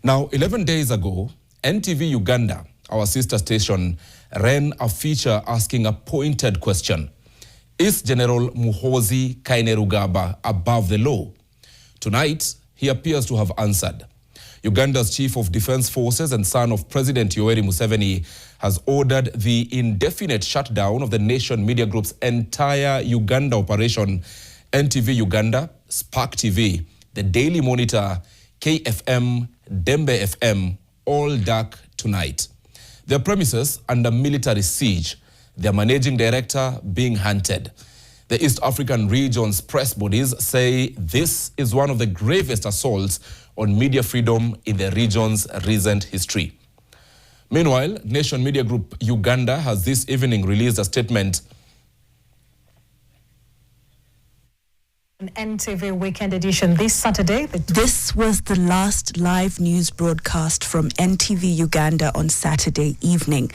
Now, 11 days ago, NTV Uganda, our sister station, ran a feature asking a pointed question. Is General Muhoozi Kainerugaba above the law? Tonight, he appears to have answered. Uganda's Chief of Defense Forces and son of President Yoweri Museveni has ordered the indefinite shutdown of the nation media group's entire Uganda operation. NTV Uganda, Spark TV, The Daily Monitor, KFM, Dembe FM, all dark tonight. Their premises under military siege, their managing director being hunted. The East African region's press bodies say this is one of the gravest assaults on media freedom in the region's recent history. Meanwhile, Nation Media Group Uganda has this evening released a statement. NTV Weekend Edition this Saturday. This was the last live news broadcast from NTV Uganda on Saturday evening.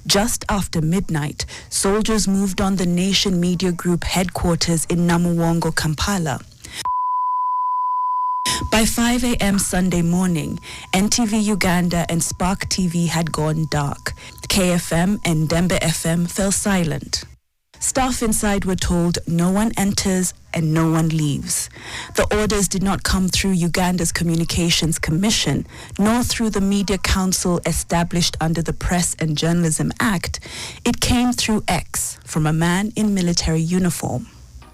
Just after midnight, soldiers moved on the Nation Media Group headquarters in Namuwongo, Kampala. By 5 a.m. Sunday morning, NTV Uganda and Spark TV had gone dark. KFM and Dembe FM fell silent. Staff inside were told no one enters and no one leaves. The orders did not come through Uganda's Communications Commission, nor through the Media Council established under the Press and Journalism Act. It came through X from a man in military uniform.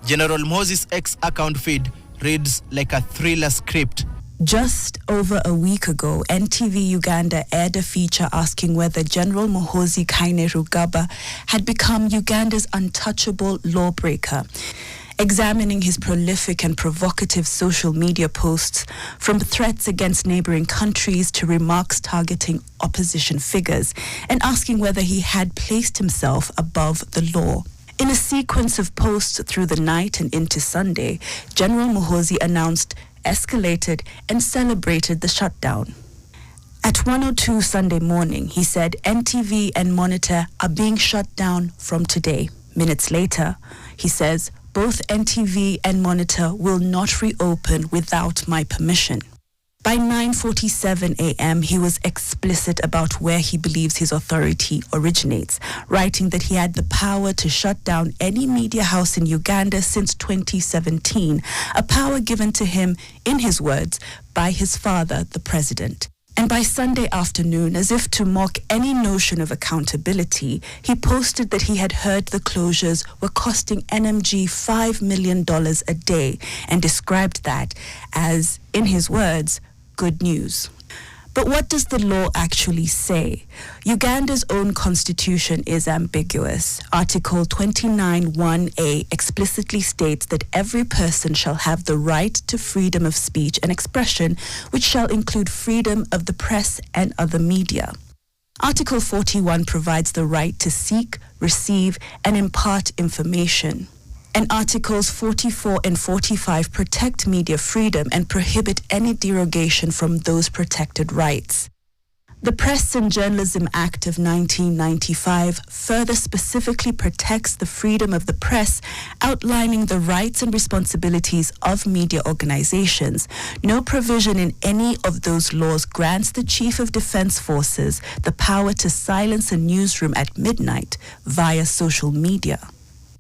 General Muhoozi's X account feed reads like a thriller script. Just over a week ago, NTV Uganda aired a feature asking whether General Muhoozi Kainerugaba had become Uganda's untouchable lawbreaker, examining his prolific and provocative social media posts, from threats against neighboring countries to remarks targeting opposition figures, and asking whether he had placed himself above the law. In a sequence of posts through the night and into Sunday, General Muhoozi announced, escalated, and celebrated the shutdown. At 1:02 Sunday morning, he said NTV and Monitor are being shut down from today. Minutes later, he says both NTV and Monitor will not reopen without my permission. By 9:47 a.m., he was explicit about where he believes his authority originates, writing that he had the power to shut down any media house in Uganda since 2017, a power given to him, in his words, by his father, the president. And by Sunday afternoon, as if to mock any notion of accountability, he posted that he had heard the closures were costing NMG $5 million a day and described that as, in his words, good news. But what does the law actually say? Uganda's own constitution is ambiguous. Article 29(1)(a) explicitly states that every person shall have the right to freedom of speech and expression, which shall include freedom of the press and other media. Article 41 provides the right to seek, receive, and impart information. And Articles 44 and 45 protect media freedom and prohibit any derogation from those protected rights. The Press and Journalism Act of 1995 further specifically protects the freedom of the press, outlining the rights and responsibilities of media organizations. No provision in any of those laws grants the Chief of Defense Forces the power to silence a newsroom at midnight via social media.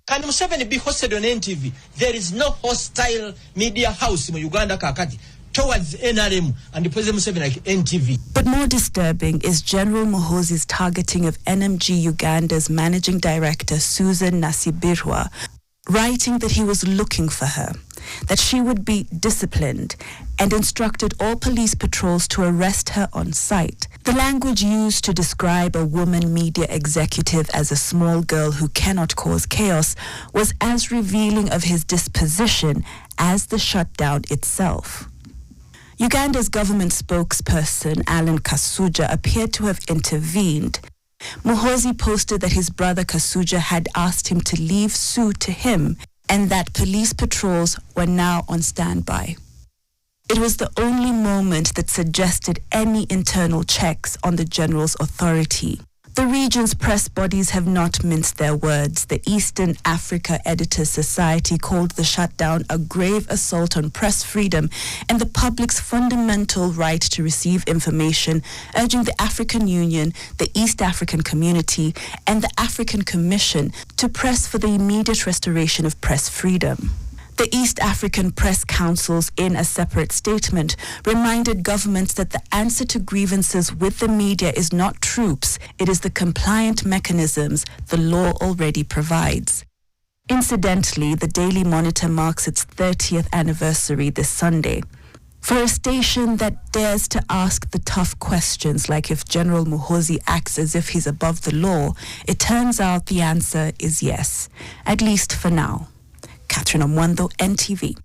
Can Museveni be hosted on NTV? There is no hostile media house in Uganda kakati towards NRM and the President Museveni like NTV. But more disturbing is General Muhoozi's targeting of NMG Uganda's managing director Susan Nasibirwa, writing that he was looking for her, that she would be disciplined, and instructed all police patrols to arrest her on sight. The language used to describe a woman media executive as a small girl who cannot cause chaos was as revealing of his disposition as the shutdown itself. Uganda's government spokesperson, Alan Kasuja, appeared to have intervened. Muhoozi posted that his brother Kasuja had asked him to leave Sue to him and that police patrols were now on standby. It was the only moment that suggested any internal checks on the general's authority. The region's press bodies have not minced their words. The Eastern Africa Editors Society called the shutdown a grave assault on press freedom and the public's fundamental right to receive information, urging the African Union, the East African Community, and the African Commission to press for the immediate restoration of press freedom. The East African Press Councils, in a separate statement, reminded governments that the answer to grievances with the media is not troops, it is the compliant mechanisms the law already provides. Incidentally, the Daily Monitor marks its 30th anniversary this Sunday. For a station that dares to ask the tough questions, like if General Muhoozi acts as if he's above the law, it turns out the answer is yes, at least for now. Catherine Omwando, NTV.